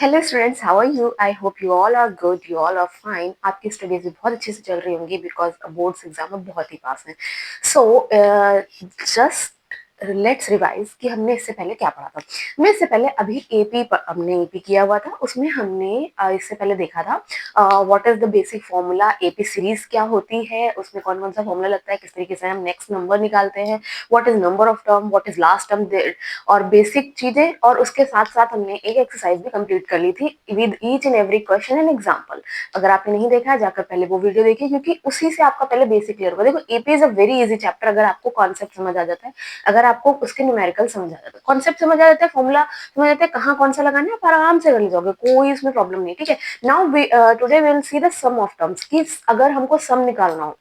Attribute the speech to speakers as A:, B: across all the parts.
A: Hello students, how are you? I hope you all are good, you all are fine. आपकी studies भी बहुत अच्छे से चल रही होंगी बिकॉज बोर्ड्स एग्जाम में बहुत ही पास हैं। सो जस्ट लेट्स रिवाइज कि हमने इससे पहले क्या पढ़ा था। मैं इससे पहले अभी हमने एपी किया हुआ था। उसमें हमने इससे पहले देखा था what is the basic formula, AP series क्या होती है, उसमें कौन कौन सा फॉर्मूला लगता है, किस तरीके से हम नेक्स्ट नंबर निकालते हैं, what is number of term, what is last term और बेसिक चीजें। और उसके साथ साथ हमने एक एक्सरसाइज भी कंप्लीट कर ली थी with each and every question and example. अगर आपने नहीं देखा है जाकर पहले वो वीडियो देखिए, क्योंकि उसी से आपका पहले बेसिक क्लियर होगा। देखो, AP is a very easy chapter अगर आपको कॉन्सेप्ट समझ आ जाता है, अगर आपको उसके न्यूमेरिकल समझ आ जाता है, कॉन्सेप्ट समझ आ जाता है, फॉर्मूला समझ आ जाता है, कहाँ कौन सा लगाना है, आप आराम से कर ले जाओगे, कोई इसमें प्रॉब्लम नहीं। ठीक है, now today we will see the sum of terms कि अगर हमको सम निकालना हो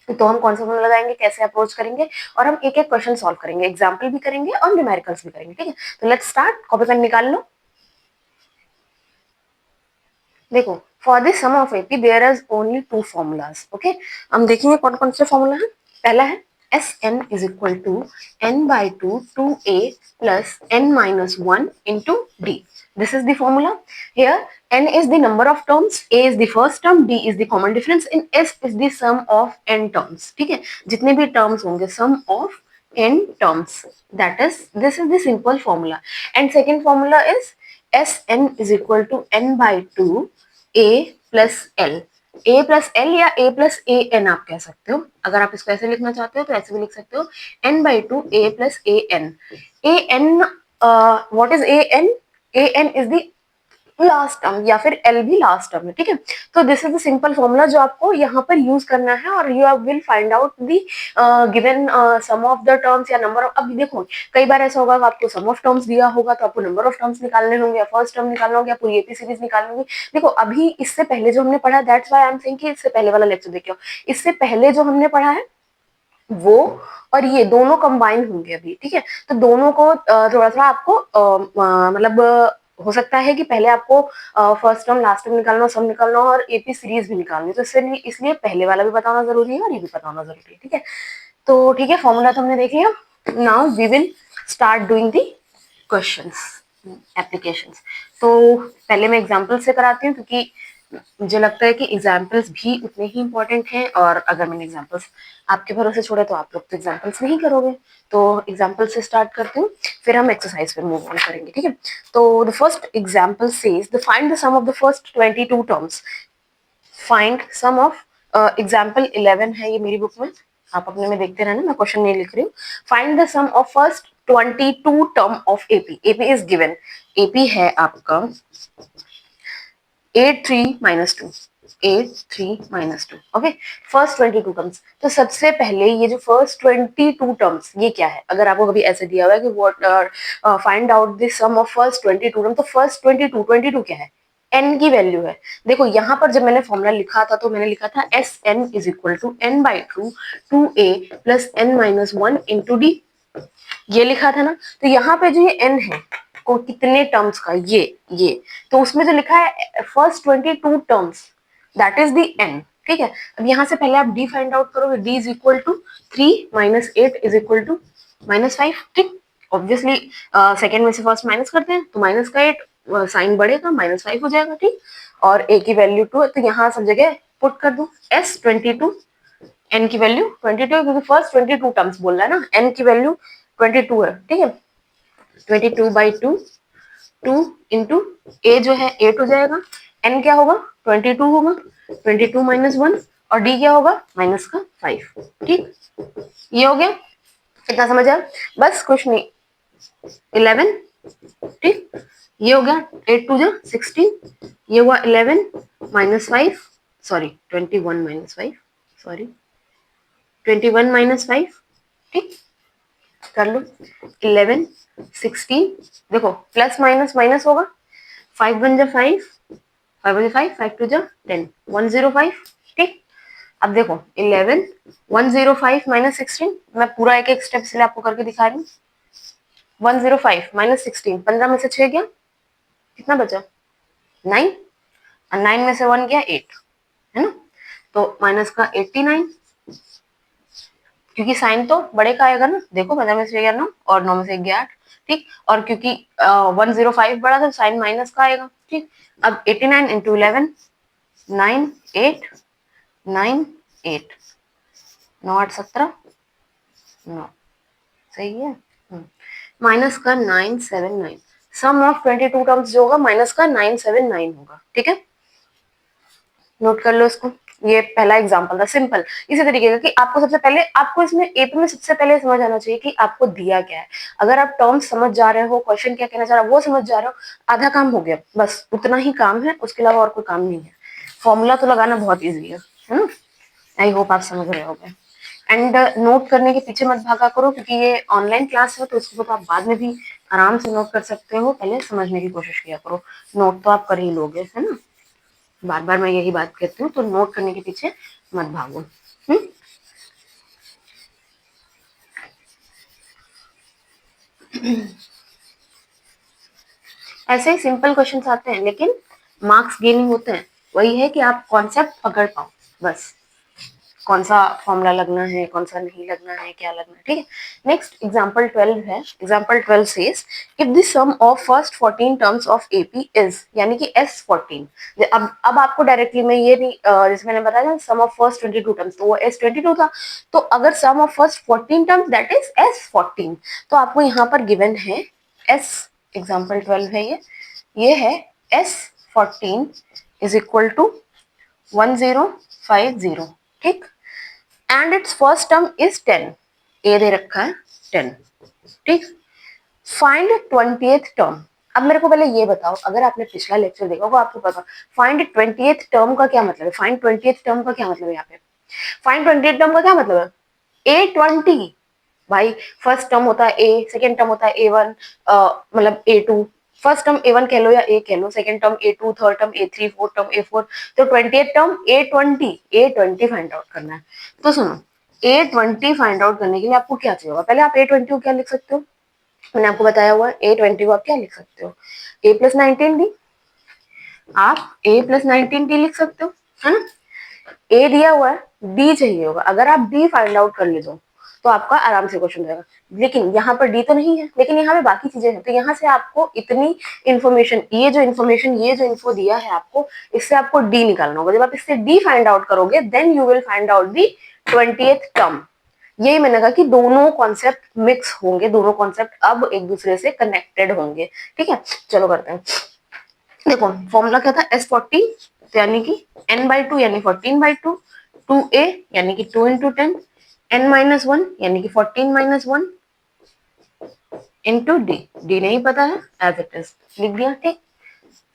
A: तो हम कौन सा फॉर्मूला लगाएंगे, कैसे अप्रोच करेंगे, और हम एक एक क्वेश्चन सॉल्व करेंगे, एग्जाम्पल भी करेंगे और न्यूमेरिकल्स भी करेंगे। ठीक है, तो लेट्स स्टार्ट। कॉपी पेन निकाल लो। देखो, for this sum of AP there is only two formulas. Okay, हम देखेंगे कौन कौन से फॉर्मूला है। पहला है S N is equal to N by two A plus N minus one into D. This is the formula. Here n is the number of terms, a is the first term, d is the common difference, and s is the sum of n terms. ठीक है, जितने भी terms होंगे sum of n terms. That is, this is the simple formula. And second formula is S N is equal to N by two A plus L. A plus L या A plus A N आप कह सकते हो। अगर आप इसको ऐसे लिखना चाहते हो तो ऐसे भी लिख सकते हो, N by two A plus A N. A N, what is A N? A N is the last term या फिर एल भी लास्ट टर्म है। ठीक है, तो this is the simple formula जो आपको यहाँ पर यूज करना है, और you will find out the given sum of the terms या नंबर ऑफ। अब देखो, कई बार ऐसा होगा कि आपको सम ऑफ टर्म्स दिया होगा तो आपको नंबर ऑफ टर्म्स निकालने होंगे, या फर्स्ट टर्म निकालना होगा, या पूरी एपी सीरीज निकालनी होगी। देखो, अभी इससे पहले जो हमने पढ़ा, that's why I am saying कि इससे पहले वाला लेक्चर देखिए। इससे पहले जो हमने पढ़ा है वो और ये दोनों कंबाइन होंगे अभी। ठीक है, तो दोनों को थोड़ा सा आपको मतलब हो सकता है कि पहले आपको फर्स्ट टर्म लास्ट टर्म निकालना, सम निकालना और एपी सीरीज भी निकालनी, तो इसलिए पहले वाला भी बताना जरूरी है और ये भी बताना जरूरी है। ठीक है, तो ठीक है, फॉर्मूला तो हमने देख लिया। Now we will start doing the questions, applications. तो पहले मैं एग्जांपल से कराती हूँ, क्योंकि मुझे लगता है कि एग्जाम्पल्स भी उतने ही इंपॉर्टेंट हैं, और अगर मैंने एग्जाम्पल्स आपके भरोसे छोड़े तो आप लोग तो एग्जाम्पल्स नहीं करोगे। तो एग्जाम्पल से स्टार्ट करती हूँ, फिर हम एक्सरसाइज पे मूव ऑन करेंगे। ठीक है, तो the first example says the find the sum of the first 22 terms. Find sum of example 11 है ये मेरी बुक में, आप अपने में देखते रहना, मैं क्वेश्चन नहीं लिख रही हूँ। Find the sum of first 22 term of AP. AP is given, AP है आपका 8 3 - 2, 8 3 - 2। Okay, first 22 terms. तो सबसे पहले ये जो फर्स्ट 22 टर्म्स ये क्या है? अगर आपको कभी ऐसे दिया हुआ है कि what find out the sum of first 22 term, तो फर्स्ट 22 क्या है? एन की वैल्यू है। देखो, यहाँ पर जब मैंने फॉर्मूला लिखा था तो मैंने लिखा था S N is equal to N by two A plus N minus one into D, ये लिखा था ना। तो यहाँ पे जो ये एन है को कितने टर्म्स का, ये तो उसमें जो लिखा है first 22 terms, that is the N. ठीक है, अब यहाँ से पहले आप डी फाइंड आउट करोगे, D is equal to 3 - 8 is equal to -5। ठीक, ऑब्वियसली सेकेंड में से फर्स्ट माइनस करते हैं तो माइनस का 8 साइन बढ़ेगा, -5 हो जाएगा। ठीक, और ए की वैल्यू 2 है तो यहाँ सब जगह पुट कर दो एस 22, एन की वैल्यू 22, क्योंकि फर्स्ट 22 टर्म्स बोल रहा है ना, एन की वैल्यू 22 है। ठीक है, 22/2, 2 इंटू ए जो है 8 हो जाएगा, एन क्या होगा 22 होगा, 22 - 1, और डी क्या होगा माइनस का 5। ठीक, ये हो गया, कितना समझ आया? बस कुछ नहीं, 11। ठीक, ये हो गया 8 2 16, ये हुआ 11 -5, सॉरी 21 - 5, सॉरी 21 - 5। ठीक, कर लो 11 16, देखो प्लस माइनस माइनस होगा, 5 1 जा 5, 5 1 5, 5 2 जा 10, 105। ठीक, अब देखो 11 105 - 16, मैं पूरा एक एक स्टेप से आपको करके दिखा रही हूँ। 105 - 16, 15 में से 6 गया, कितना बचा 9, और 9 में से 1 गया 8, है ना, तो माइनस का 89, क्योंकि साइन तो बड़े का आएगा ना। देखो 15 में से 9 और 9 में से 8, ठीक, और क्योंकि 105 बड़ा था साइन माइनस का आएगा। ठीक, अब 89 इंटू 11 9 8 9 8 9 8 17 9 सही है। माइनस का 979 सम ऑफ 22 टर्म्स जो होगा माइनस का 979 होगा। ठीक है, नोट कर लो इसको। ये पहला एग्जांपल था सिंपल। इसी तरीके का कि आपको सबसे पहले आपको इसमें एपी में सबसे पहले समझ आना चाहिए कि आपको दिया क्या है। अगर आप टर्म्स समझ जा रहे हो, क्वेश्चन क्या कहना चाह रहा हो वो समझ जा रहे हो, आधा काम हो गया, बस उतना ही काम है, उसके अलावा और कोई काम नहीं है। फॉर्मूला तो लगाना बहुत ईजी है ना। आई होप आप समझ रहे होगे। एंड नोट करने के पीछे मत भागा करो, क्योंकि ये ऑनलाइन क्लास है तो इसको तो आप बाद में भी आराम से नोट कर सकते हो, पहले समझने की कोशिश किया करो। नोट तो आप कर ही लोगे, है ना, बार बार मैं यही बात कहती हूँ, तो नोट करने के पीछे मत भागो। ऐसे ही सिंपल क्वेश्चन आते हैं, लेकिन मार्क्स गेनिंग होते हैं। वही है कि आप कॉन्सेप्ट पकड़ पाओ, बस कौन सा फॉर्मूला लगना है, कौन सा नहीं लगना है, क्या लगना है। ठीक है, नेक्स्ट एग्जांपल 12 है। Example 12 says if the sum of first 14 terms of AP is, यानी कि S14। अब आपको डायरेक्टली मैं ये नहीं, जैसे मैंने बताया ना सम ऑफ फर्स्ट 22 टर्म्स, तो वो S22 था। तो अगर sum of first 14 terms that is S14, तो आपको यहाँ पर गिवन है S, एग्जांपल 12 है ये है S14 इज इक्वल टू 1050। ठीक, and its first term is 10, A दे रखा है 10। ठीक, फाइंड 20th टर्म। अब मेरे को पहले ये बताओ, अगर आपने पिछला लेक्चर देखा होगा आपको पता फाइंड 20th टर्म का क्या मतलब है। फाइंड 20th टर्म का क्या मतलब है, यहाँ पे फाइंड 20th टर्म का क्या मतलब है, A20। भाई फर्स्ट टर्म होता है ए, सेकेंड टर्म होता है A1, मतलब A2। फर्स्ट टर्म A1 कह लो या A कह लो, second term A2, third term A3, fourth term A4, तो 20th term A20 find out करना है। तो सुनो, A20 फाइंड आउट करने के लिए आपको क्या चाहिए होगा, पहले आप A20 को क्या लिख सकते हो, मैंने आपको बताया हुआ है। A20 को आप क्या लिख सकते हो, A+19D। आप A+19D लिख सकते हो, है ना। ए दिया हुआ है, डी चाहिए होगा। अगर आप डी फाइंड आउट कर ले तो आपका आराम से क्वेश्चन जाएगा। लेकिन यहाँ पर डी तो नहीं है, लेकिन यहाँ पे बाकी चीजें हैं, तो यहाँ से आपको इतनी इन्फॉर्मेशन, ये जो इन्फो दिया है आपको, इससे आपको डी निकालना होगा। जब आप इससे डी फाइंड आउट करोगे then you will find out the 20th term. यही मैंने कहा कि दोनों कॉन्सेप्ट मिक्स होंगे, दोनों कॉन्सेप्ट अब एक दूसरे से कनेक्टेड होंगे। ठीक है, चलो करते हैं। देखो फॉर्मूला क्या था, S40 यानी कि n/2 यानी 14/2, 2a यानी कि 2 इंटू 10, n-1 यानी कि 14-1 इंटू डी। डी नहीं पता है, एज इट इज लिख दिया। ठीक,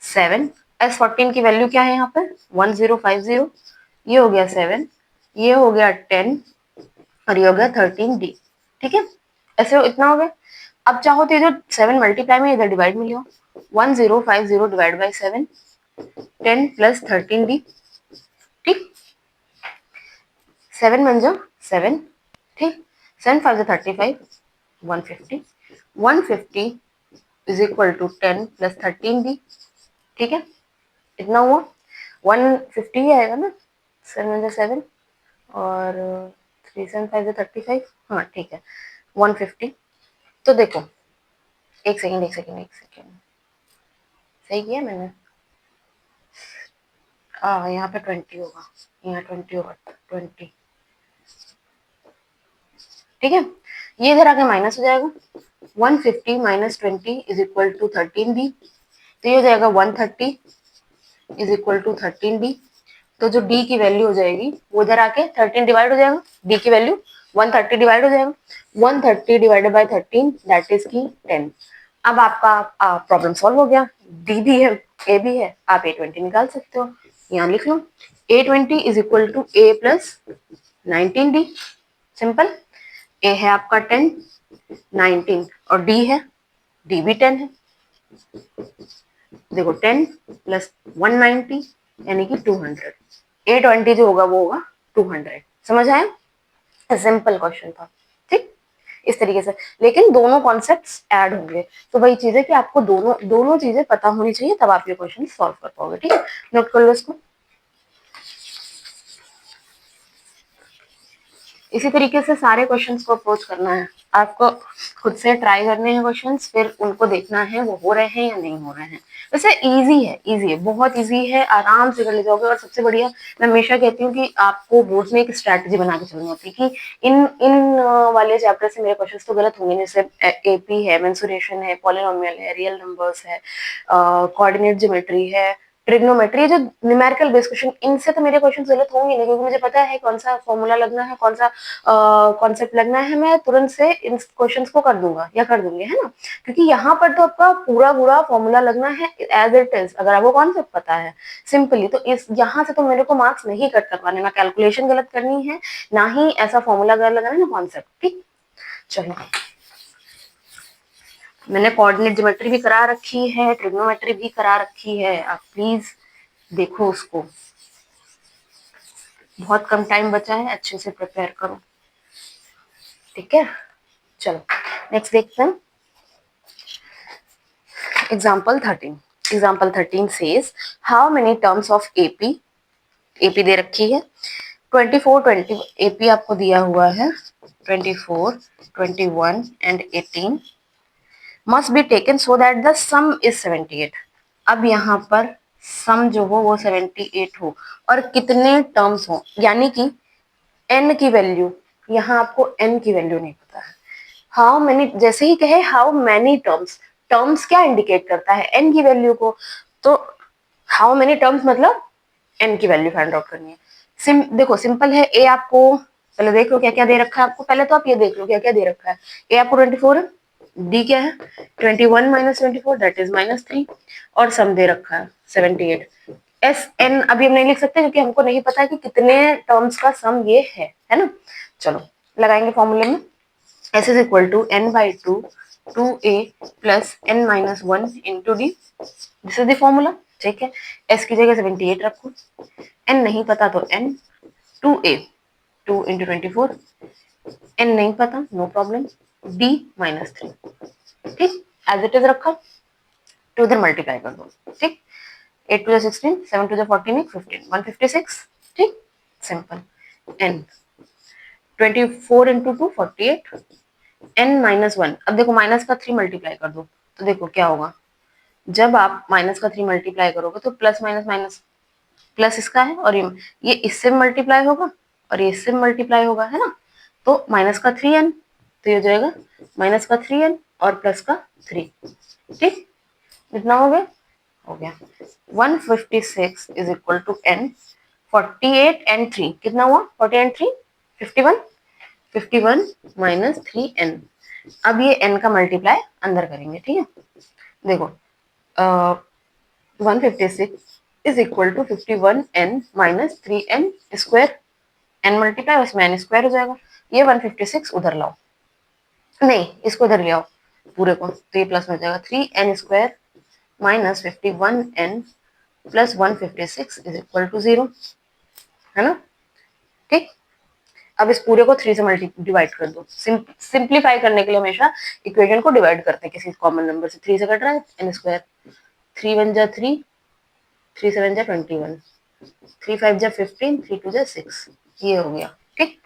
A: 7, S14 की वैल्यू क्या है यहाँ पर 1050, ये हो गया 7, ये हो गया 10 और ये हो गया 13D। ठीक है, ऐसे इतना हो गया। अब चाहो तो ये जो 7 मल्टीप्लाई में इधर डिवाइड में लियो, 1050 डिवाइड बाई 7, 10 प्लस 13D। ठीक, 7 बन जाओ 7। ठीक, 7 5 35, 150, 150 is equal to 10 plus 13D। ठीक है, इतना हुआ 150 ही आएगा ना, 7 और 3 7 5 35। हाँ ठीक है, 150। तो देखो एक सेकेंड सही किया मैंने। हाँ यहाँ पे 20 होगा, यहाँ 20 होगा, 20। ठीक है, ये इधर आके माइनस हो जाएगा, 150 minus 20 is equal to 13D। तो ये हो जाएगा 130 इज इक्वल टू 13D। तो जो D की वैल्यू हो जाएगी वो इधर आके 13 डिवाइड हो जाएगा, D की वैल्यू 130 डिवाइड हो जाएगा, 130 डिवाइडेड बाई 13 दैट इज की 10। अब आपका प्रॉब्लम सॉल्व हो गया, D भी है A भी है, आप A20 निकाल सकते हो। यहाँ लिख लो A20 is equal to A plus 19D। Simple, A है आपका 10, 19 और डी है, डी भी 10 है। देखो 10 प्लस 190 यानी कि 200, A20 जो होगा वो होगा 200। समझ आया, सिंपल क्वेश्चन था। ठीक, इस तरीके से, लेकिन दोनों कॉन्सेप्ट्स ऐड होंगे। तो वही चीज है कि आपको दोनों दोनों चीजें पता होनी चाहिए, तब आप ये क्वेश्चन सॉल्व कर पाओगे। ठीक है, नोट कर लो इसको। इसी तरीके से सारे क्वेश्चंस को अप्रोच करना है आपको, खुद से ट्राई करने हैं क्वेश्चंस, फिर उनको देखना है वो हो रहे हैं या नहीं हो रहे हैं। वैसे इजी है, बहुत इजी है, आराम से कर ले जाओगे। और सबसे बढ़िया, मैं हमेशा कहती हूँ कि आपको बोर्ड में एक स्ट्रैटेजी बना के चलनी होती है कि इन वाले चैप्टर से मेरे क्वेश्चंस तो गलत होंगे, जैसे एपी है, मेंसुरेशन है, पॉलिनोमियल है, रियल नंबर्स है, कोऑर्डिनेट ज्योमेट्री है, ट्रिग्नोमेट्री, जो न्यूमेरिकल बेस्ड क्वेश्चन, इनसे तो मेरे क्वेश्चन गलत होंगे नहीं, क्योंकि मुझे पता है कौन सा फॉर्मूला लगना है, कौन सा कॉन्सेप्ट लगना है, मैं तुरंत से इन क्वेश्चंस को कर दूंगा या कर दूंगी, है ना। क्योंकि यहाँ पर तो आपका पूरा पूरा फॉर्मूला लगना है एज इट इज, अगर आपको कॉन्सेप्ट पता है सिंपली, तो इस यहाँ से तो मेरे को मार्क्स नहीं कट करवाने, ना कैलकुलेशन गलत करनी है, ना ही ऐसा फॉर्मूला गलत लगाना है, ना कॉन्सेप्ट। ठीक, चलो, मैंने कोऑर्डिनेट ज्योमेट्री भी करा रखी है, ट्रिग्नोमेट्री भी करा रखी है, आप प्लीज देखो उसको, बहुत कम टाइम बचा है, अच्छे से प्रिपेयर करो। ठीक है, चलो नेक्स्ट देखते हैं। Example 13 says how many terms of AP, AP दे रखी है 24, 20 एपी आपको दिया हुआ है 24, 21 and 18 must be taken so that the some is 78। अब यहाँ पर सम जो हो वो 78 हो और कितने टर्म्स हो, यानी कि n की वैल्यू, यहाँ आपको n की वैल्यू नहीं पता है। हाउ मेनी, जैसे ही कहे हाउ मेनी टर्म्स, टर्म्स क्या इंडिकेट करता है, n की वैल्यू को, तो हाउ मेनी टर्म्स मतलब n की वैल्यू फाइंड आउट करनी है। देखो सिंपल है, ए आपको, पहले देख लो क्या क्या दे रखा है आपको, पहले तो आप ये देख लो क्या क्या दे रखा है। ए आपको 24 है, डी क्या है 21 माइनस 24 दैट इज -3, और सम दे रखा है 78। एस एन अभी हम नहीं लिख सकते क्योंकि हमको नहीं पता है कि कितने टर्म्स का सम ये है ना। चलो लगाएंगे फॉर्मूले में, S is equal to n by 2 a plus n minus 1 into D, this is the formula. ठीक है, s की जगह 78 रखो, n नहीं पता तो n, 2a 2 इंटू 24, n नहीं पता नो प्रॉब्लम, d -3। ठीक, एज इट इज रखा, तो उधर मल्टीप्लाई कर दो। ठीक, 8 टू 16, 7 टू 14, 15, 156। ठीक, simple. n 24 into 2 48, n minus 1, अब देखो माइनस का 3 मल्टीप्लाई कर दो, तो देखो क्या होगा, जब आप माइनस का 3 मल्टीप्लाई करोगे तो प्लस माइनस माइनस, प्लस इसका है और ये इससे मल्टीप्लाई होगा और ये इससे मल्टीप्लाई होगा, है ना। तो माइनस का 3n, तो ये हो जाएगा माइनस का 3n और प्लस का 3। ठीक, इतना हो गया 156 is equal to n, 48 and 3 कितना हुआ, 48 एंड 3 51, 51 माइनस 3n। अब ये n का मल्टीप्लाई अंदर करेंगे। ठीक है, देखो 156 is equal to 51n minus 3n square, n multiply उसमें n स्क्वायर हो जाएगा, ये 156 उधर लाओ, नहीं इसको उधर ले आओ पूरे को, तो ये प्लस में हो जाएगा 3n square minus 51n plus 156 is equal to 0, है ना। ठीक, अब इस पूरे को 3 से डिवाइड कर दो, सिंप्लीफाई करने के लिए हमेशा इक्वेशन को डिवाइड करते हैं किसी कॉमन नंबर से, 3 से कट रहा है n स्क्वायर, 3 1 जा 3, 3 7 जा 21, 3 5 जा 15, 3 2 जा 6, ये हो गया। ठीक,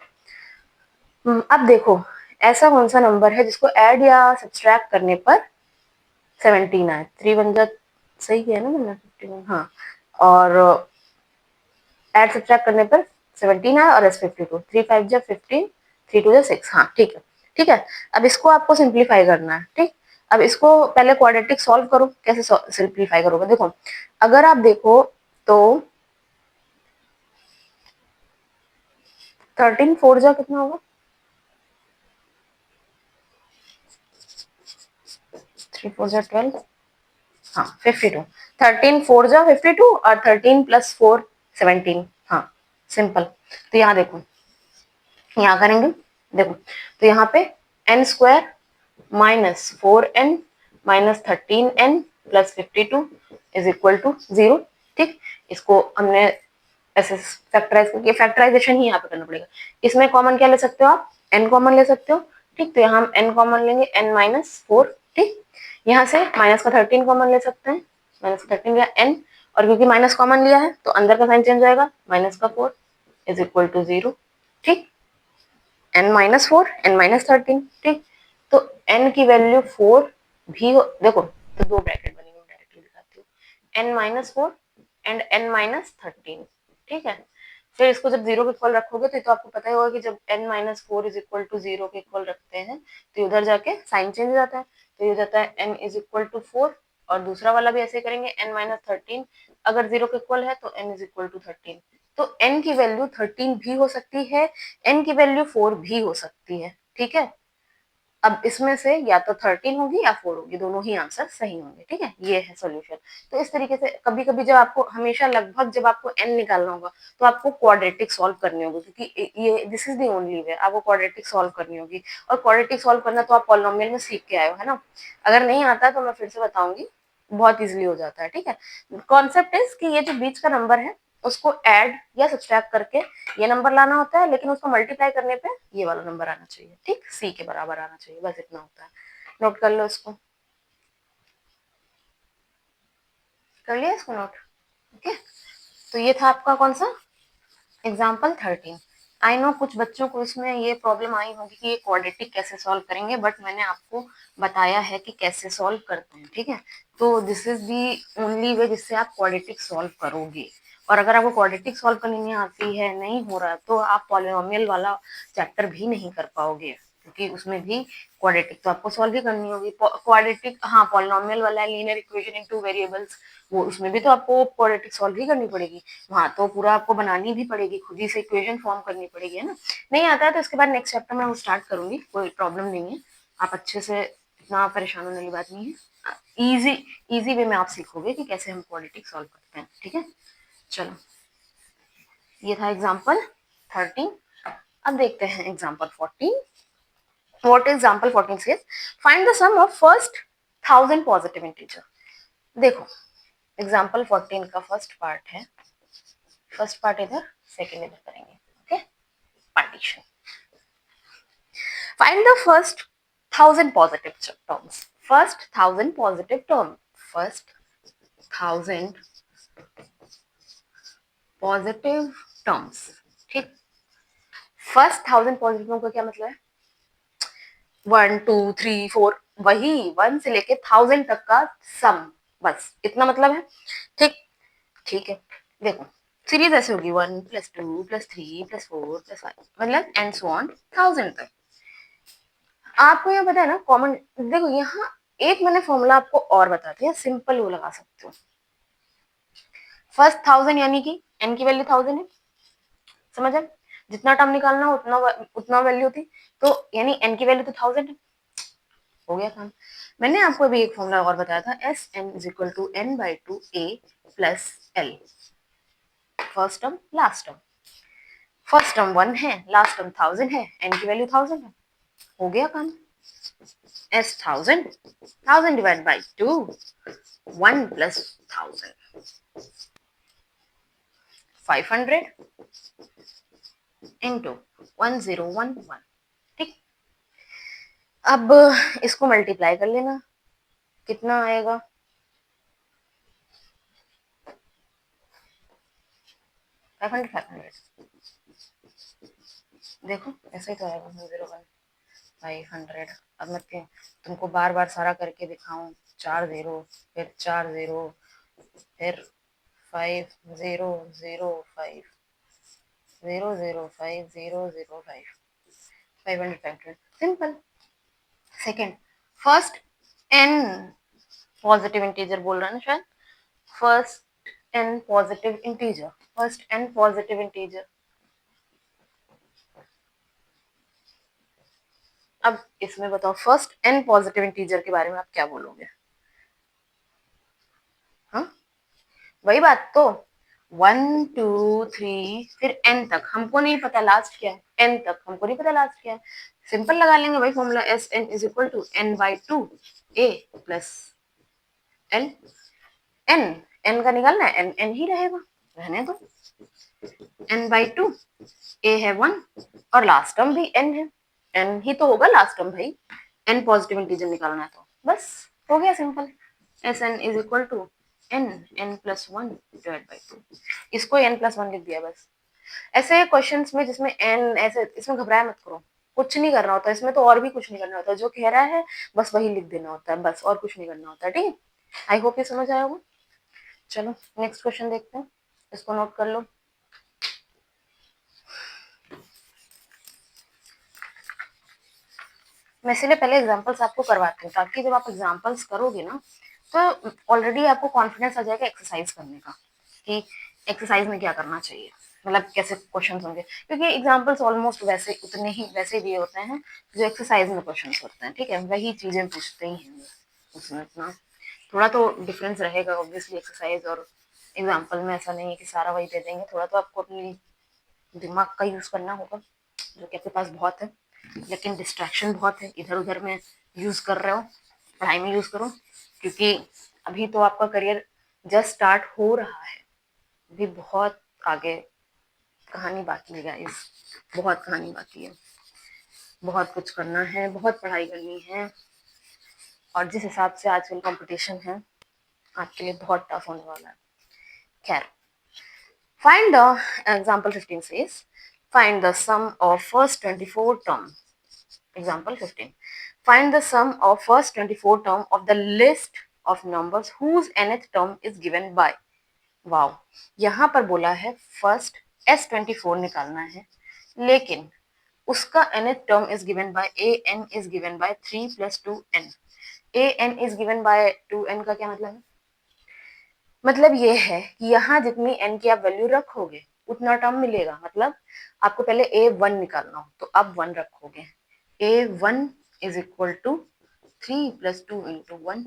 A: अब देखो ऐसा कौन सा नंबर है जिसको ऐड या सब्सट्रैक्ट करने पर 17 आए, 3 1 जा, सही किया ना मैंने 51, हाँ, और ऐड सब्सट्रैक्ट करने पर 17 आया और एस 52, 3 5 जा 15, 3 2 जा 6, हाँ ठीक है। ठीक है, अब इसको आपको सिंप्लीफाई करना है। ठीक, अब इसको पहले क्वाड्रेटिक सॉल्व करो, कैसे सिंप्लीफाई करोगे, देखो अगर आप देखो तो 13 4 जा कितना होगा, 3 4 जा 12, हाँ 52, 13 4 जा 52 और 13 प्लस 4 17, हाँ सिंपल। तो यहाँ देखो, यहाँ करेंगे, देखो तो यहाँ पे n square minus 4n minus 13n plus 52 is equal to 0। ठीक, इसको हमने ऐसे फैक्टराइज करके, फैक्टराइजेशन ही यहाँ पे करना पड़ेगा। इसमें कॉमन क्या ले सकते हो आप, n कॉमन ले सकते हो। ठीक, तो यहाँ हम n कॉमन लेंगे, n माइनस 4। ठीक, यहाँ से माइनस का 13 कॉमन ले सकते हैं, माइनस का 13 लिया n, और क्योंकि माइनस कॉमन लिया है तो अंदर का साइन चेंज हो जाएगा, माइनस का 4 इज इक्वल टू 0। ठीक, n-4 n-13, ठीक। तो n की वैल्यू 4 भी हो, देखो तो दो ब्रैकेट बनेंगे, मैं डायरेक्टली दिखाती हूँ, n-4 एंड n-13, ठीक है। फिर इसको जब जीरो के इक्वल रखोगे तो आपको पता ही होगा कि जब n-4 is equal to zero के इक्वल रखते हैं तो उधर जाके साइन चेंज हो जाता है, तो ये जाता है n इज इक्वल टू 4, और दूसरा वाला भी ऐसे करेंगे n-13 अगर जीरो के इक्वल है तो n इज इक्वल टू 13, तो n की वैल्यू 13 भी हो सकती है, n की वैल्यू 4 भी हो सकती है, ठीक है। अब इसमें से या तो 13 होगी या 4 होगी, दोनों ही आंसर सही होंगे, ठीक है। ये है सॉल्यूशन। तो इस तरीके से कभी कभी जब आपको हमेशा लगभग जब आपको n निकालना होगा तो आपको क्वाड्रेटिक सॉल्व करनी होगी, क्योंकि ये this is the only way आपको क्वाड्रेटिक सॉल्व करनी होगी। और क्वाड्रेटिक सॉल्व करना तो आप पॉलिनोमियल में सीख के आए हो, है ना। अगर नहीं आता तो मैं फिर से बताऊंगी, बहुत इजिली हो जाता है, ठीक है। कॉन्सेप्ट इज कि ये जो बीच का नंबर है उसको ऐड या सब्सट्रैक्ट करके ये नंबर लाना होता है, लेकिन उसको मल्टीप्लाई करने पे ये वाला नंबर आना चाहिए, ठीक, सी के बराबर आना चाहिए, बस इतना होता है। नोट कर लो इसको, कर लिया इसको नोट, ओके। तो ये था आपका कौन सा एग्जाम्पल 13। आई नो कुछ बच्चों को इसमें ये प्रॉब्लम आई होगी कि ये क्वाड्रेटिक कैसे सॉल्व करेंगे, बट मैंने आपको बताया है कि कैसे सॉल्व करते हैं, ठीक है। तो this is the only way जिससे आप क्वाड्रेटिक सॉल्व करोगे। और अगर आपको क्वाड्रेटिक सॉल्व करनी नहीं आती है, नहीं हो रहा, तो आप पॉलिनोमियल वाला चैप्टर भी नहीं कर पाओगे, क्योंकि उसमें भी क्वाड्रेटिक तो आपको सॉल्व ही करनी होगी। क्वाड्रेटिक, हाँ, पॉलिनोमियल वाला linear equation in two variables, वो उसमें भी तो आपको क्वाड्रेटिक सॉल्व ही करनी पड़ेगी, वहां तो पूरा आपको बनानी भी पड़ेगी, खुद ही से इक्वेशन फॉर्म करनी पड़ेगी, है ना। नहीं आता है तो इसके बाद नेक्स्ट चैप्टर में वो स्टार्ट करूंगी, कोई प्रॉब्लम नहीं है। आप अच्छे से, इतना परेशान होने वाली बात नहीं है, इजी इजी वे में आप सीखोगे कि कैसे हम क्वाड्रेटिक सॉल्व करते हैं, ठीक है। चलो, ये था एग्जाम्पल 13। अब देखते हैं example 14। What example 14 says? Find the sum of first 1000 positive integer. देखो, एग्जाम्पल 14 का फर्स्ट पार्ट है, फर्स्ट पार्ट इधर, सेकेंड इधर करेंगे, okay. Partition, find the first 1000 positive terms, first 1000 positive term, first 1000 positive terms, ठीक। फर्स्ट 1000 पॉजिटिव टर्म का क्या मतलब है? 1 2 3 4, वही 1 से लेके 1000 तक का सम, बस इतना मतलब है, ठीक। ठीक है, देखो सीरीज ऐसे होगी 1 + 2 + 3 + 4 + 5, मतलब एंड सो ऑन 1000 तक। आपको यहाँ पता है ना कॉमन, देखो यहाँ एक मैंने फॉर्मूला आपको और बताती है, सिंपल वो लगा सकते हो। फर्स्ट 1000 यानी कि n की वैल्यू 1000 है, समझ आए, जितना टर्म निकालना उतना उतना वैल्यू थी, तो यानी n की वैल्यू तो 1000 है, हो गया काम। मैंने आपको अभी एक फॉर्मूला और बताया था, Sn = n/2 a + l, first term last term, first term 1 है, लास्ट टर्म 1000 है, n की वैल्यू 1000 है, हो गया काम। S 1000, 1000 divided by 2, 1 + 1000, 500 into 1011, ठीक। अब इसको मल्टीप्लाई कर लेना, कितना आएगा? 500 500, देखो ऐसे ही तो आएगा 101 500। अब मैं तुमको बार बार सारा करके दिखाऊं, 4 0, फिर 4 0, फिर 5 0 0 5 0 0 5 0 0 5, 500 500, simple. Second, first N positive integer बोल रहा है ना शायद, first N positive integer, first N positive integer. अब इसमें बताओ फर्स्ट एन पॉजिटिव इंटीजर के बारे में आप क्या बोलोगे? हाँ, वही बात तो, 1 2 3 फिर एन तक, हमको नहीं पता लास्ट क्या है, एन तक हमको नहीं पता लास्ट क्या है, सिंपल लगा लेंगे भाई formula, Sn = n/2 a + l। N, N का निकालना है, एन एन ही रहेगा, रहने दो, n/2, a है 1 और लास्ट टर्म भी n है, n ही तो होगा लास्ट टर्म भाई, n पॉजिटिव इंटीजर निकालना है तो बस हो गया सिंपल। Sn = n n+1/2, इसको n+1 लिख दिया बस। ऐसे क्वेश्चंस में जिसमें n ऐसे, इसमें घबराया मत करो, कुछ नहीं करना होता इसमें, तो और भी कुछ नहीं करना होता, जो कह रहा है बस वही लिख देना होता है, बस और कुछ नहीं करना होता है। ठीक है, आई होप ये समझ आया होगा। चलो नेक्स्ट क्वेश्चन देखते हैं, इसको नोट कर लो। मैं इसलिए पहले एग्जांपल्स आपको करवाती हूँ, ताकि जब आप एग्जांपल्स करोगे ना तो ऑलरेडी आपको कॉन्फिडेंस आ जाएगा एक्सरसाइज करने का, कि एक्सरसाइज में क्या करना चाहिए, मतलब कैसे क्वेश्चन होंगे, क्योंकि एग्जांपल्स ऑलमोस्ट वैसे उतने ही वैसे दिए होते हैं जो एक्सरसाइज में क्वेश्चन होते हैं। ठीक है, वही चीजें पूछते ही हैं, उसमें इतना थोड़ा तो डिफरेंस रहेगा ऑब्वियसली। एक्सरसाइज और एग्जाम्पल में ऐसा नहीं है कि सारा वही दे देंगे, थोड़ा तो आपको अपनी दिमाग का यूज करना होगा, जो कि आपके पास बहुत है, लेकिन डिस्ट्रैक्शन बहुत है, इधर उधर में यूज कर रहे हो, पढ़ाई में यूज करो, क्योंकि अभी तो आपका करियर जस्ट स्टार्ट हो रहा है, अभी बहुत आगे कहानी बाकी है गाइस, बहुत कहानी बाकी है, बहुत कुछ करना है, बहुत पढ़ाई करनी है, और जिस हिसाब से आजकल कंपटीशन है आपके लिए बहुत टफ होने वाला है। खैर, find the example 15 says find the sum of first 24 term. Example 15. Find the sum of first 24 term of the list of numbers whose nth term is given by. Wow, यहाँ पर बोला है फर्स्ट S24 निकालना है, लेकिन उसका nth term is given by an is given by 3 plus 2n. an is given by 2n का क्या मतलब है? मतलब ये है कि यहाँ जितनी n की आप वैल्यू रखोगे उतना टर्म मिलेगा, मतलब आपको पहले a1 निकालना हो तो आप 1 रखोगे, a1 is equal to 3 plus 2 into 1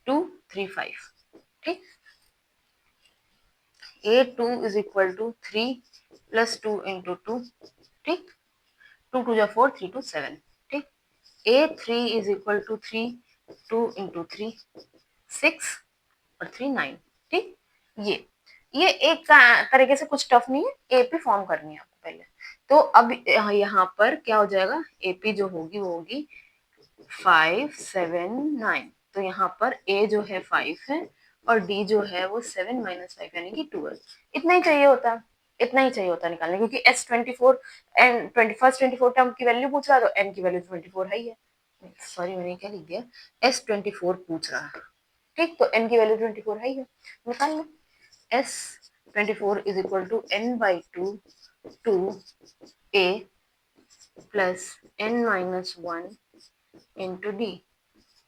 A: 2 3 5। ठीक, a2 is equal to 3 plus 2 into 2। ठीक, 2 2 जा 4 3 2 7। ठीक, a3 is equal to 3 2 into 3 6 और 3 9। ठीक, ये एक तरीके से कुछ टफ नहीं है, एपी फॉर्म करनी है आपको पहले। तो अब यहाँ पर क्या हो जाएगा, एपी जो होगी वो होगी 5 7 9। तो यहाँ पर ए जो है 5 है और डी जो है वो 7 माइनस 5 यानी कि 12। इतना ही चाहिए होता है, इतना ही चाहिए होता है निकालने, क्योंकि S24 एन 24 टर्म की वैल्यू पूछ रहा है, तो एन की वैल्यू 24 है ही है। सॉरी मैंने क्या लिख दिया, S24 पूछ रहा है। ठीक, तो n की वैल्यू 24 है ही है, निकाल लो। S24 is equal to n by 2 two a plus n minus 1 into D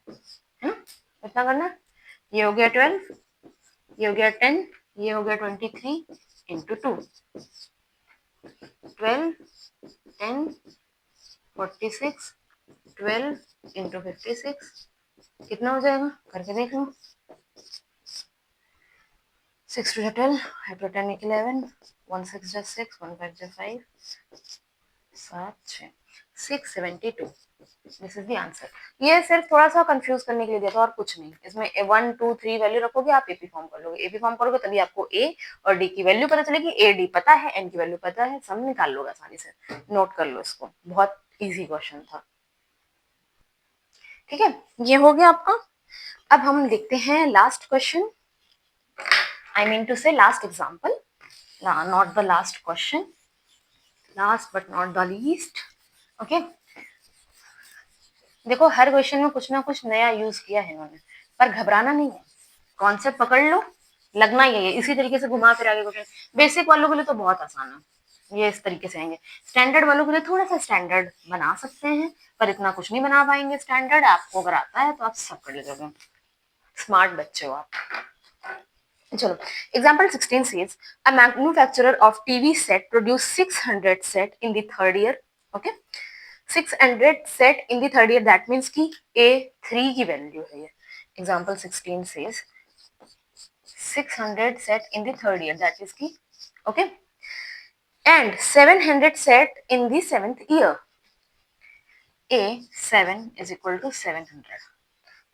A: है ना, इतना करना। ये हो गया 12, ये हो गया 10, ये हो गया 23 इंटू 2, 12 10 46 12 इंटू 56 कितना हो जाएगा, करके देख लो। 6 to 12, 5 to 10 11, 1 6 just 6, 1 5 just 5, 7 6 672। This is the answer. ये सिर्फ थोड़ा सा कंफ्यूज करने के लिए दिया था और कुछ नहीं, इसमें 1 2 3 वैल्यू रखोगे, आप एपी फॉर्म कर लोगे, एपी फॉर्म करोगे तभी आपको ए और डी की वैल्यू पता चलेगी, ए डी पता है, एन की वैल्यू पता है, सब निकाल लोगे आसानी से। नोट कर लो इसको, बहुत इजी क्वेश्चन था। ठीक है, ये हो गया आपका। अब हम देखते हैं last question, I mean to say last example, not the last question, last but not the least. Okay, देखो हर क्वेश्चन में कुछ ना कुछ नया यूज किया है इन्होंने, पर घबराना नहीं है, कॉन्सेप्ट पकड़ लो, लगना ही है इसी तरीके से घुमा फिर आगे क्वेश्चन। बेसिक वालों के लिए तो बहुत आसान है, ये इस तरीके से आएंगे। स्टैंडर्ड वालों के लिए थोड़ा सा स्टैंडर्ड बना सकते हैं, पर इतना कुछ नहीं बना पाएंगे स्टैंडर्ड। आपको अगर आता है तो आप सब कर लोगे, स्मार्ट बच्चे हो आप। चलो, example 16 says a manufacturer of TV set produced 600 set in the third year. Okay, 600 set in the third year, that means कि A3 की वैल्यू है ये। Example 16 says 600 set in the third year, that is की okay, and 700 set in the seventh year. A7 is equal to 700.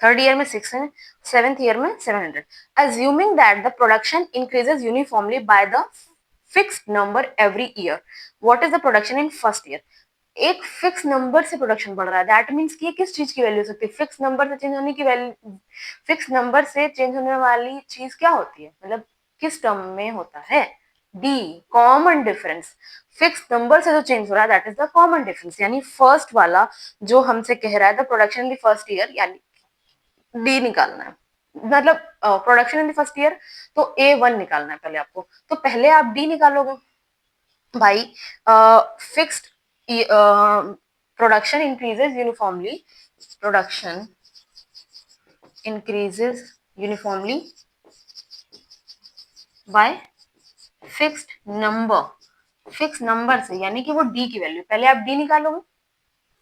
A: Third year में 6 है, seventh year में 700। Assuming that the production increases uniformly by the fixed number every year, what is the production in first year. एक fix number से production बढ़ रहा है, that means कि ये किस चीज की वैल्यू हो सकती है, फिक्स नंबर से चेंज होने की वैल्यू, फिक्स नंबर से चेंज होने वाली चीज क्या होती है, मतलब किस टर्म में होता है, D common difference, fix number से जो चेंज हो रहा है that is the common difference, यानी फर्स्ट वाला जो हमसे कह रहा है the production in the first year, यानी डी निकालना है, मतलब production in the first year, तो ए वन निकालना है पहले आपको, तो पहले आप डी निकालोगे भाई। Fixed production increases uniformly, production increases uniformly bye fixed number, fix number से, यानी कि वो डी की वैल्यू, पहले आप डी निकालोगे,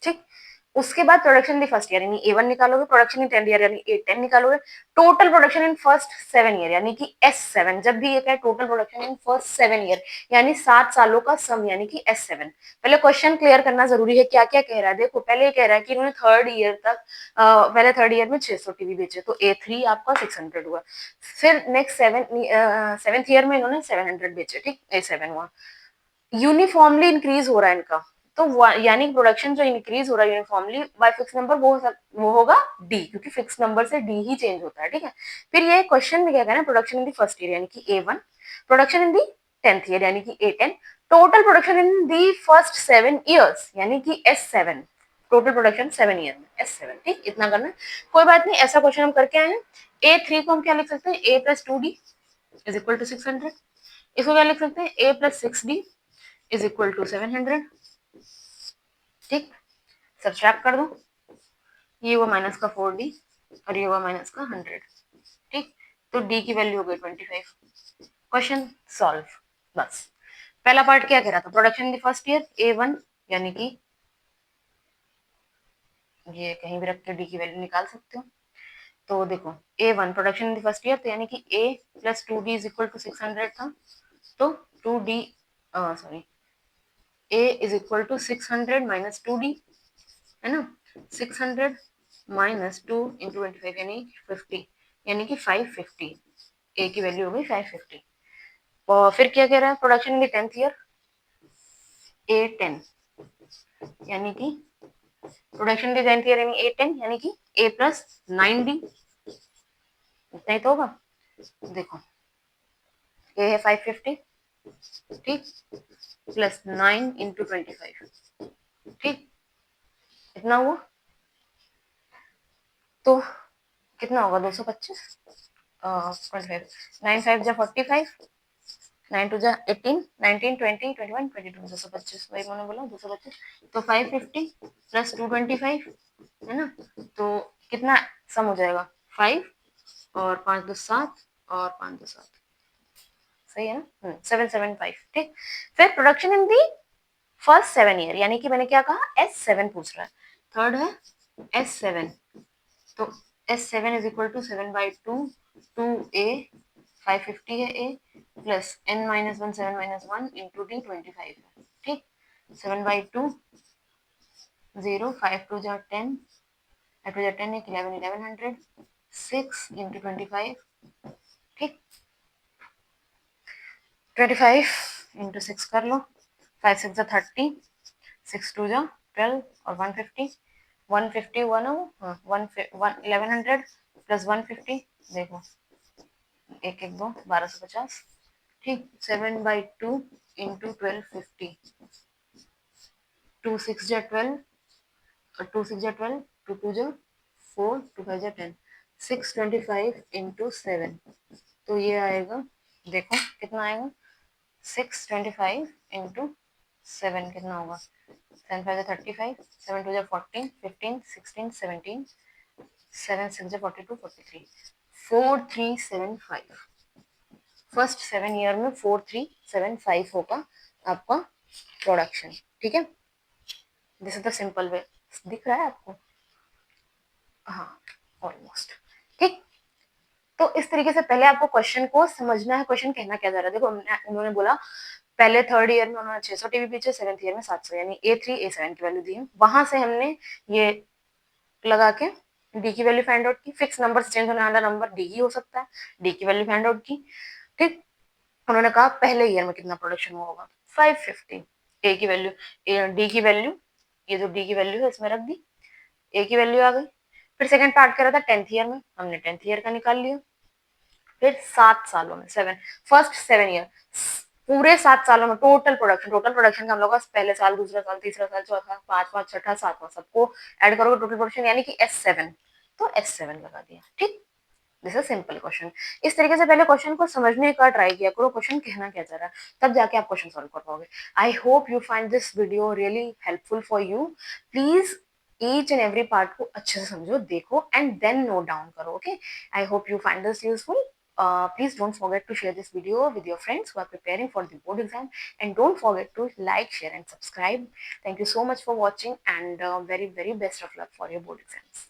A: ठीक, उसके बाद प्रोडक्शन इन फर्स्ट ईयर यानी ए वन निकालोगे, प्रोडक्शन इन 10th ईयर यानी ए 10 निकालोगे, total production in first 7 year यानी कि एस 7, जब भी ये कहे total production in first 7 year यानी 7 सालों का सम यानी कि एस 7। पहले क्वेश्चन क्लियर करना जरूरी है, क्या क्या कह रहा है, देखो पहले ये कह रहा है कि इन्होंने थर्ड ईयर तक पहले थर्ड ईयर में 600 टीवी बेचे, तो ए थ्री आपका 600 हुआ, फिर नेक्स्ट सेवेंथ ईयर में इन्होंने 700 बेचे, ठीक, ए 7 हुआ, यूनिफॉर्मली इंक्रीज हो रहा है इनका, तो यानी प्रोडक्शन जो इंक्रीज हो रहा है यूनिफॉर्मली बाय फिक्स नंबर, वो होगा डी, क्योंकि फिक्स नंबर से डी ही चेंज होता है, ठीक है। फिर ये क्वेश्चन में क्या कहना है, production in the first year यानी कि A one, production in the 10th year यानी कि A 10, total production in the first 7 years यानी कि एस 7, टोटल प्रोडक्शन 7 ईयर में एस 7, ठीक, इतना करना है, कोई बात नहीं, ऐसा क्वेश्चन हम करके आए हैं। ए थ्री को हम क्या लिख सकते हैं, A plus two D is equal to 600, इसको क्या लिख सकते हैं, A plus 6d is equal to 700, ठीक, सब्ट्रैक्ट कर दो, ये हुआ माइनस का 4d और ये हुआ माइनस का 100, ठीक, तो d की वैल्यू हो गई 25, क्वेश्चन सॉल्व, बस। पहला पार्ट क्या कह रहा था, production in first year A one, यानी कि ये कहीं भी रख के d की वैल्यू निकाल सकते हो, तो देखो A one production in first year, तो यानी कि a plus 2d is equal to 600 था, तो 2d sorry a is equal to 600 minus 2d, है ना, 600 माइनस 2 इंटू 25 यानी 50, यानी कि 550, ए की वैल्यू हो गई 550। और फिर क्या कह रहा है, production in the 10th year A 10, यानी कि production in the 10th year यानी ए 10 यानी कि ए प्लस 9d, इतना ही तो होगा, देखो ए है 550, ठीक, प्लस 9 इंटू 25, ठीक, इतना हुआ, तो कितना होगा 225, 25, 9 5 जा 45, 9 टू जा 18, 19 20 21 22, 225, वही मैंने बोला 225, तो 550 प्लस 225, है ना, तो कितना सम हो जाएगा, 5 और 5 दो 7 और 5 दो 7, सही है ना, 775, ठीक। फिर production in the first 7 year, यानी कि मैंने क्या कहा, एस 7 पूछ रहा है, थर्ड है एस 7, तो S 7 is equal to 7/2, 2a 550 है A, plus n minus 1 7 minus 1 into D 25 है, ठीक, 7/2 0 5 टू जा 10, 5 टू जा 10 है 11 1100, 6 इंटू 25, ठीक, 25 इंटू 6 कर लो, 5 6 जा 30, 6 टू जा 12 और 150, 150 1 1100 प्लस 150, देखो एक एक दो 1250, ठीक, 7/2 इंटू 1250, 2 6 जा 12 और 2 6 जा 12, 2 2 जा 4, 2 5 जा 10, 625 इंटू 7, तो ये आएगा, देखो कितना आएगा, 625 इंटू 7 कितना होगा, 7 5 जा 35, 7 2 जा 14, 15 16 17, 7 6 जा 42 43, 4375, फर्स्ट 7 ईयर में 4375 होगा आपका प्रोडक्शन, ठीक है, this is the simple way, दिख रहा है आपको, हाँ ऑलमोस्ट, ठीक। तो इस तरीके से पहले आपको क्वेश्चन को समझना है, क्वेश्चन कहना क्या जा रहा है, देखो उन्होंने बोला पहले थर्ड ईयर में उन्होंने 600 टीवी बेचे, सेवेंथ ईयर में 700, यानी ए थ्री ए सेवन की वैल्यू दी है, वहां से हमने ये लगा के डी की वैल्यू फाइंड आउट की, फिक्स नंबर से चेंज होने वाला नंबर डी ही हो सकता है, डी की वैल्यू फाइंड आउट की, ठीक। उन्होंने कहा पहले ईयर में कितना प्रोडक्शन हुआ होगा, 550, ए की वैल्यू, डी की वैल्यू, ये जो डी की वैल्यू है इसमें रख दी, ए की वैल्यू आ गई। फिर सेकंड पार्ट करा था 10th ईयर में, हमने 10th ईयर का निकाल लिया, फिर 7 सालों में 7, फर्स्ट 7 ईयर पूरे 7 सालों में टोटल प्रोडक्शन का हम लोग का पहले साल, दूसरा साल, तीसरा साल, चौथा, पांचवा, छठा, सातवां, सबको ऐड करोगे टोटल प्रोडक्शन यानी कि S7, तो S7 लगा दिया। ठीक, दिस इज सिंपल क्वेश्चन। इस तरीके से पहले क्वेश्चन को समझने का ट्राई किया करो, क्वेश्चन कहना क्या चाह रहा है, तब जाके आप क्वेश्चन सॉल्व कर पाओगे। आई hope you find this video really helpful for you. Please each and every part को अच्छे से समझो, देखो एंड देन नोट डाउन करो। Okay, I hope you find this useful. Please don't forget to share this video with your friends who are preparing for the board exam, and don't forget to like, share and subscribe. Thank you so much for watching, and very best of luck for your board exams.